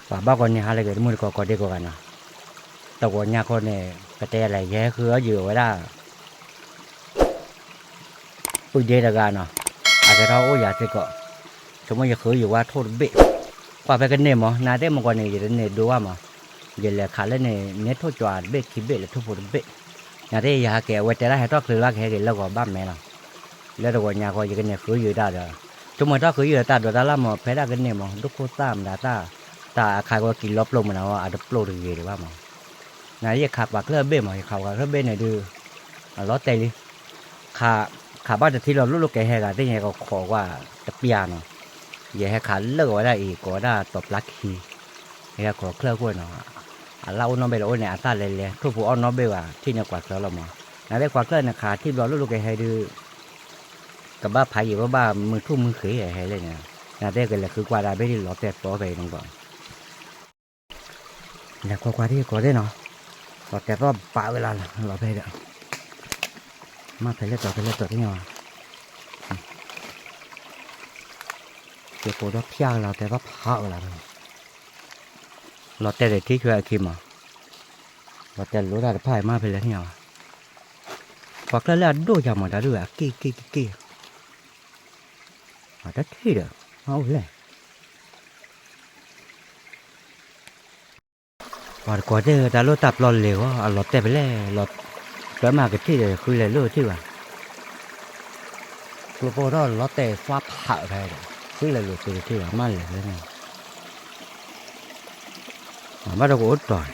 và bao con nhà là cái mua có đi có cái nào tàu của nhà con này cái té lại ghé cứ ở giữa đó ui đây là gà nào cái đó ôi dạ thì có chúng mình khử vừa qua thôi bị qua về cái này mà nãy đấy mà con này gì này đua mà giờ là khá lên này nét thôi chọn bị khi bị là thôi phụ bị nhà đây giờ kẹo quay trở lại hay đóคือว่าcái lâu gọi ba mẹ nàoแล้วตัวnhà coi cái này khử vừa đã rồi chúng mình đó khử vừa ta rồi ta làm mà phải ra cái này mà lúc cô tam đã ta khai qua kỳ lốp lông mà nào à đập lô được gì được mà nãy giờขับbạcเลือเบ้มาขับบากเลือเบ้เนี่ยดูล้อเตลิขาบ้านจะที่เราลูกแกให้กันได้ยังก็ขอว่าจะเปียเนาะอย่าให้ขาเลิกไว้ได้อีกก็ได้ตบลักคีให้ขอเคลื่อนกล้วยเนาะเราน้องเบลโอ้เนี่ยอาตาเลยทุกผู้อ้อนน้องเบลว่าที่เนี่ยกว่าเรามานั่นได้กว่าเคลื่อนขาที่เราลูกแกให้ดูกับบ้าพายอยู่ว่าบ้ามือทุ่มมือเขยให้เลยเนี่ยนั่นได้กันเลยคือกว่าได้ไม่ได้ล้อแต่ตัวไปตรงก่อนแล้วกว่าที่ก็ได้เนาะล้อแต่ก็ป่าเวลาล้อไปเด้อมาไปเล่นต่อที่เนี่ยเดี๋ยวปวดเพี้ยเราแต่ว่าพักเราแต่เด็กที่ช่วยคิมเราแต่รู้ได้พายมาไปแล้วเนี่ยฝักแล้วดูจำมาได้ด้วยกี้มาได้ที่เด้อเอาเลยว่าก่อนเด้อแต่รถตับรถเร็วเราแต่ไปแล้วรถแล้วมาcáiที่เด้อคือเลยรู้ที่ว่าตัวโปรดเราแต่ฟ้าผ่าไปคือเลยรู้ที่ว่ามันเลยเนี่ยมาเราก็อดต่อย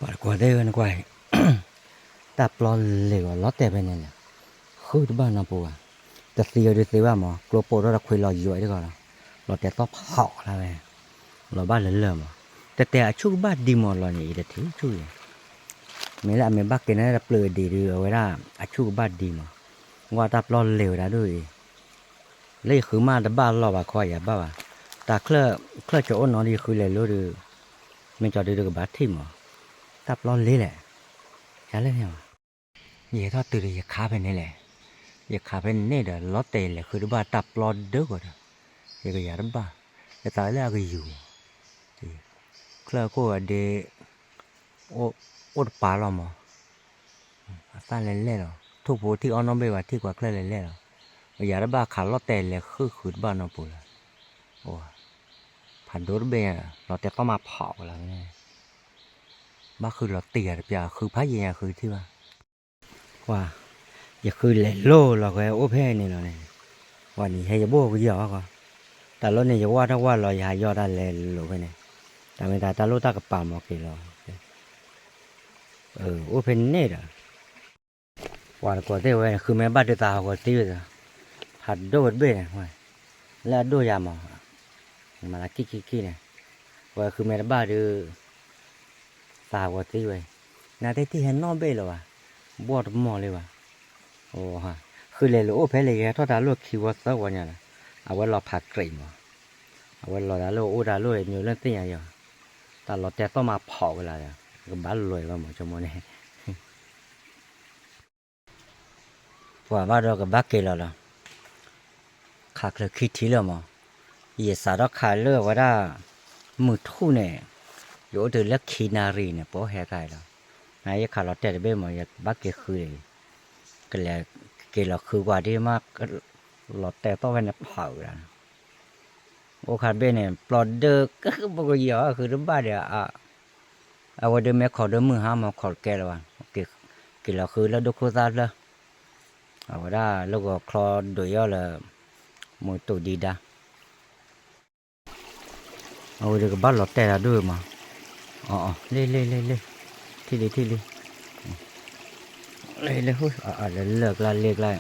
ว่าก่อนเด้อนะกว่าตับรถเร็วเราแต่ไปเนี่ยคือที่บ้านน้ำปูแต่เสียดีเสียว่าหมอตัวโปรดเราคุยเราอยู่ไอ้ด้วยก่อนเราแต่ต้องผ่าแล้วไงเราบ้านเริ่มแต่ชุกบ้านดีหมดเลยนี่เด็ดที่ช่วยไม่ละไม่บ้ากินนั่นเปลือยดีเอาไว้ได้ชุกบ้านดีมาว่าตับรอนเหลวได้ด้วยเลยคือมาแต่บ้านเราว่าคอยอย่าบ้าว่าแต่เคลื่อจะอ้นนอนดีคือเลยรู้ดูไม่จอดดูกับบ้านที่หมอตับรอนเลยแหละใช่เลยเนี่ยอย่าทอดตื่นอย่าขาไปนี่แหละอย่าขาไปนี่เดี๋ยวล้อเตะเลยคือบ้านตับรอนเด้อก่อนอย่าก็อย่าดับบ้าแต่ตายแล้วก็อยู่เคลื่อก็เดโอดปลาเราหมอสั้นเล่นๆหรอทุกผู้ที่อ้อนน้องไปว่าที่กว่าเคลื่อเล่นๆหรออย่าได้บ้าขาล้อเตะเลยคือขืนบ้านน้องปู่ละโอ้ผ่านโดนเบียเราแต่ต้องมาเผาแล้วเนี่ยบ้าคือเราเตี๋ยอย่าคือพระเยียคือที่ว่าอย่าคือเล่นโล่เราก็โอ้แพ้นี่เราเนี่ยวันนี้ให้ยาโบ้ก็เยอะกว่าแต่รถเนี่ยอย่าว่าถ้าว่าเราอย่ายอดได้เลยหรือไงเนี่ยแต่ไม่ได้ตาลูกตากระป๋าหมอกกี่เราโอเพนเนตว่าก่อนที่ว่าคือแม่บ้านตาก่อนที่ว่าหัดโดดเบ้ว่าแล้วโดดยามมาละกี้เนี่ยว่าคือแม่บ้านดูตาก่อนที่ว่าน่าจะที่เห็นน้องเบ้เลยว่ะบอดหมอเลยว่ะโอ้ฮะคือเลยโอเพนเลยทอดตาลูกคิวว่าสักวันเนี่ยเอาไว้รอผักกรีมเอาไว้รอตาลูกโอ้ตาลูกอยู่เรื่องที่อย่างแต่เราแต่ต้องมาเผาเวลาก็บ้านรวยว่าหมดชั่วโมงนี้ว่าบ้านเราก็บ้าเกลือแล้วขาดเลยคิดทีแล้วมั้งยี่สารขาดเลือกว่าได้มือทู่เนี่ยอยู่ถึงเลือกขีนารีเนี่ยพอแห่ได้แล้วนายขาดเราแต่เบี้ยมั้งบ้าเกลือคือก็เลยเกลือคือว่าที่มากเราแต่ต้องเป็นเผาแล้วโอ้ขาดเบี้ยเนี่ยปลอดเด็กก็คือบอกเยอะคือบ้านเดียวเอาไว้เดิมแม่ขอเดิมมือห้ามมาขอแกแล้ววันกินแล้วคือแล้วดูโคตรแล้วเอาไว้ได้แล้วก็คลอโดยย่อเลยมวยตัวดีด้าเอาไว้เดี๋ยวก็บ้านหลอดแต่ละด้วยมาอ๋อเล่ที่เล่หุ้ยเลิกละเลิกละ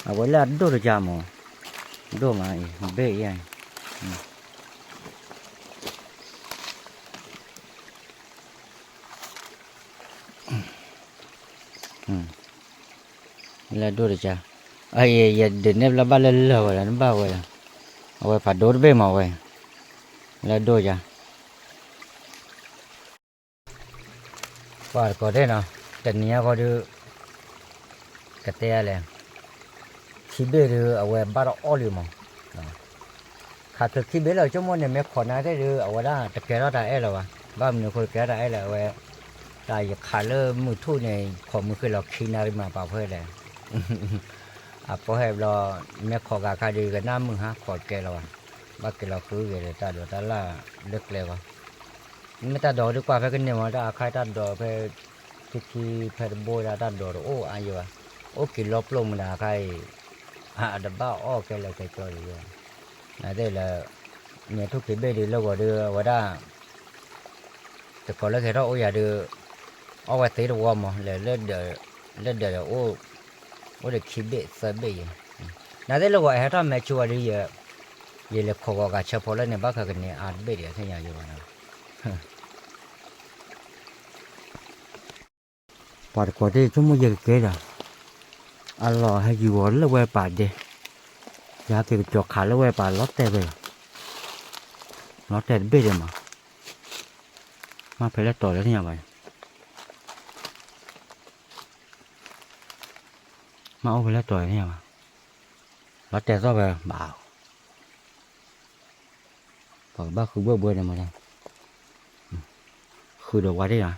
เอาไว้แล้วดูจะมั้งดูมาเบี้ยยังแล้วดูจะอย่าเดินเนี่ยแล้วบ้านเล่นเลยว่านั่นบ้าว่าเอาไว้ผัดโดดเบ้มาไว้แล้วดูจะว่าก็ได้เนาะแต่เนี้ยก็ดูกระเตะเลยที่เบ้ดูเอาไว้บ้านอ้อเลยมั้ง ขาดตึกที่เบลเราชั่วโมงเนี่ยแม่ขอนาได้หรือเอาว่าได้แต่แกเราได้เอหรอวะบ้านมันคนแกได้แหละเว้ยได้อยากขาดเลยมือทุ่นเนี่ยขอมือคือเราขี้นาริมาเปล่าเพื่อเลยพอให้เราแม่ขอกาคาดีกันน้ำมึงฮะขอแกเราบ้านแกเราคือเกเลยตาดอตาล่าเล็กเลยวะไม่ตาดอดีกว่าเพื่อกันเนี่ยมันได้ใครตาดอเพื่อที่เพื่อโบยตาดอโอ้อายุวะโอ้กินลบลงมันได้ใครดับบ้าอ้อแกเลยแกจอยอยู่นั่นได้ละเนี่ยทุกทีเบดีแล้วก็เดือว่าได้แต่ก่อนแล้วแค่เราโอ้ยาเดือเอาไว้ตีตัวมั้งเลยเล่นเดือโอ้เด็กขี้เบะเสบะนั่นได้แล้วก็ให้เราแม่ชัวร์ดีเยอะเลยขอการเฉพาะแล้วเนี่ยบ้ากันเนี่ยอาจเบะเดียวที่ยังอยู่นะปอดกว่าที่ชั่วโมงเยอะเกินอ่ะอัลลอฮ์ให้อยู่แล้วเว้ยป่าเดอยากเก็บจอกขาแล้วเว้ยป่าล็อตเต้ไปล็อตเต้เบะเดียวมาไปแล้วต่อแล้วที่ยังไงมาเอาไปแล้วต่อที่ยังไงล็อตเต้ก็ไปบ่าวบอกบ้าคือเบื่อเนี่ยมาเนี่ยคือเดี๋ยวว่าได้นะ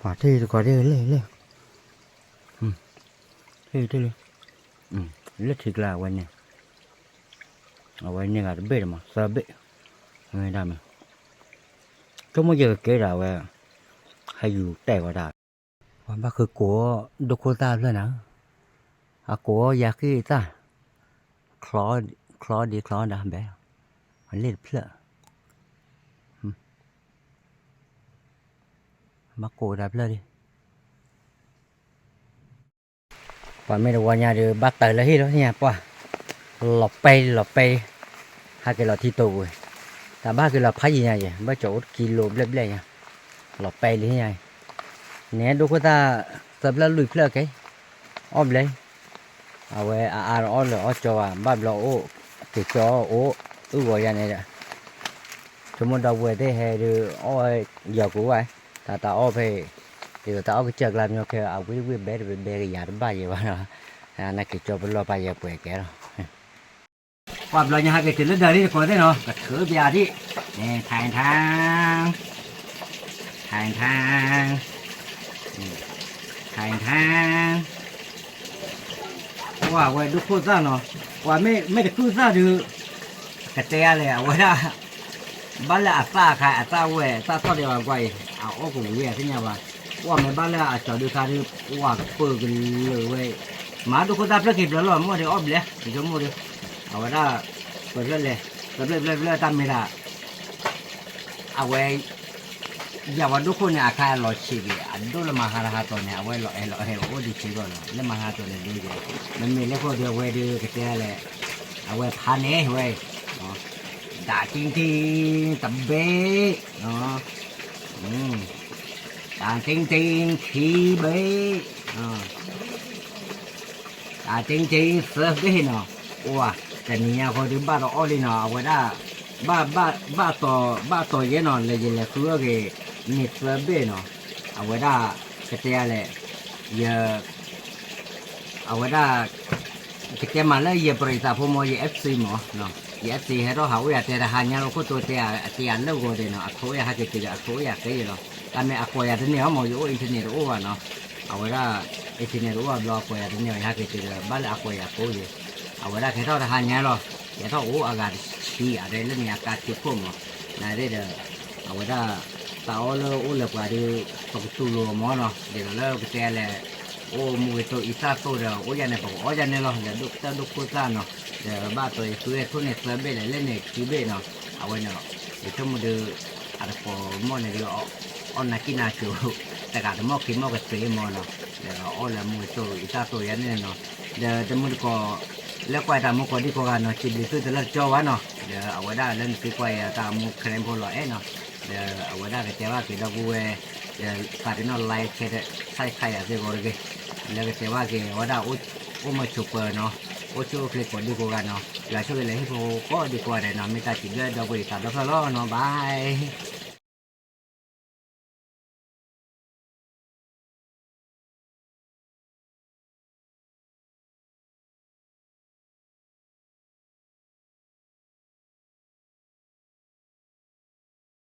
ว่าที่ก็ได้เลยเฮ้ยได้เลยเลือดถึกลาวันเนี่ยเอาไว้เนี่ยก็เบ็ดมาซาเบ็ดไม่ได้มั้ยก็ไม่เยอะเกินแล้วเว้ยให้อยู่แต่ก็ได้วันบ้าคือกัวดูโคตาเลยนะกัวยากี้ตาคลอดีคลอดาแบบมันเล่นเพลอมาโกดับเลยดิป่าไม่รู้ว่าเนี่ยเดี๋ยวบัตรเตอร์เลยที่แล้วเนี่ยป่ะหลบไปhai cái lọ thi tù rồi ta ba cái lọ phá gì này vậy ba chỗ kilo blé blé nha lọ pe như thế này nè đâu có ta tập là lùi phơi cái ôm lấy vậy ôm là cho ba lọ ô cái cho ô gọi ra này nè chúng mình đâu về thế hè được ôi giờ của ai ta ôm về thì ta ôm cái chợ làm như cái quý bé cái giá ba vậy mà này cái cho ba lọ ba giờ quẹt cái rồiความเรายังหาเกิดถึงเรื่องเดินนี่คนได้เนาะกระถือเบียร์ที่นี่ทางว่าไว้ดูคู่ซ่าเนาะว่าไม่ได้คู่ซ่าดูกระเตะเลยอ่ะว่าได้บ้านละอาซาค่ะอาซาเว้ซาทอดเดียวกันไว้เอาโอ้โหเว้ที่เนี่ยว่าไม่บ้านละอาจจะดูค่ะดูว่าเปิดกันเลยเว้มาดูคู่ซ่าเพื่อเก็บแล้วหรอมั่วเดี๋ยวอ้อมเลยเดี๋ยวมั่วเดี๋ยวเอาไว้ได้เปิดเลยตามไม่ได้เอาไว้อย่าว่าทุกคนเนี่ยอาคารหล่อชีวิตดูแลมาหาตัวเนี่ยเอาไว้หล่อโอ้ดีชีวิตเลยแล้วมาหาตัวเนี่ยดูดิมันมีเรื่องพวกเดียวไว้ดูกันเท่าไรเอาไว้พันเว้ยด่าจริงตับเบ้เนาะด่าจริงขี้เบ้ด่าจริงเสือเบ้เนาะว้าแต่เนี่ยพอถึงบ้านเราอ้อเลยเนาะเอาไว้ได้บ้าต่อเยอะเนาะเลยคือว่าcáiนี่เสือเบ้เนาะเอาไว้ได้กระเทียมเลยเยอะเอาไว้ได้กระเทียมมาเลยเยอะบริษัทพวกมันเยอะ FC หมอเนาะเยอะ FC ให้เราหาว่าแต่ละหันเนี่ยเราก็ตัวเตียนเลิกก็ได้เนาะอักโขยหาเจออักโขยก็ยังเนาะแต่ไม่อักโขยตัวเนี่ยเขาหมออยู่อินเทอร์เน็ตโอ้วเนาะเอาไว้ได้อินเทอร์เน็ตโอ้วบล็อกโขยตัวเนี่ยหาเจอบ้านอักโขยก็ยังเอาไว้ได้แค่เท่าทหารเนี่ยหรอแค่เท่าโอ้อากาศชี้อะไรเรื่องนี้อากาศเจ็บปวดนายได้เด้อเอาไว้ได้ตาโอ้เลิกโอ้เลิกว่าดีตกตู้ลมเนาะเดี๋ยวเลิกไปแต่เลยโอ้มือตัวอีซ่าตัวเดียวโอ้ยันเนี่ยบอกโอ้ยันเนี่ยหรอเดี๋ยวดูโคตรเนาะเดี๋ยวบ้าตัวตัวทุนเนี่ยเสือเบ้เล่นเนี่ยขี้เบ้เนาะเอาไว้เนาะเดี๋ยวชั่วโมงเดียวอะไรพอมอเนี่ยเดี๋ยวอ่อนนักกินอาชูแต่การมอกินมอกับเสือมอเนาะเดี๋ยวอ่อนแล้วมือตัวอีซ่าตัวยันเนี่ยเนาะเดี๋ยวจะมือก็แล้วกว่าตามมุกดีกว่าเนาะจิตดีสุดจะเลิกจ้าวะเนาะเดี๋ยวเอาไว้ได้เล่นตีกว่าตามมุกเคลมพอลอยเนาะเดี๋ยวเอาไว้ได้ก็เจ้าว่าคือเรากูเดี๋ยวการที่เราไล่แค่ใส่ไข่อะไรก็ได้แล้วก็เจ้าว่าคือว่าได้โอ้มาชุบเนาะโอ้ชูคลิปดีกว่าเนาะแล้วช่วยเลยให้พวกก็ดีกว่าเนาะไม่ตัดจิตเลยเราไปตัดแล้วก็เนาะบาย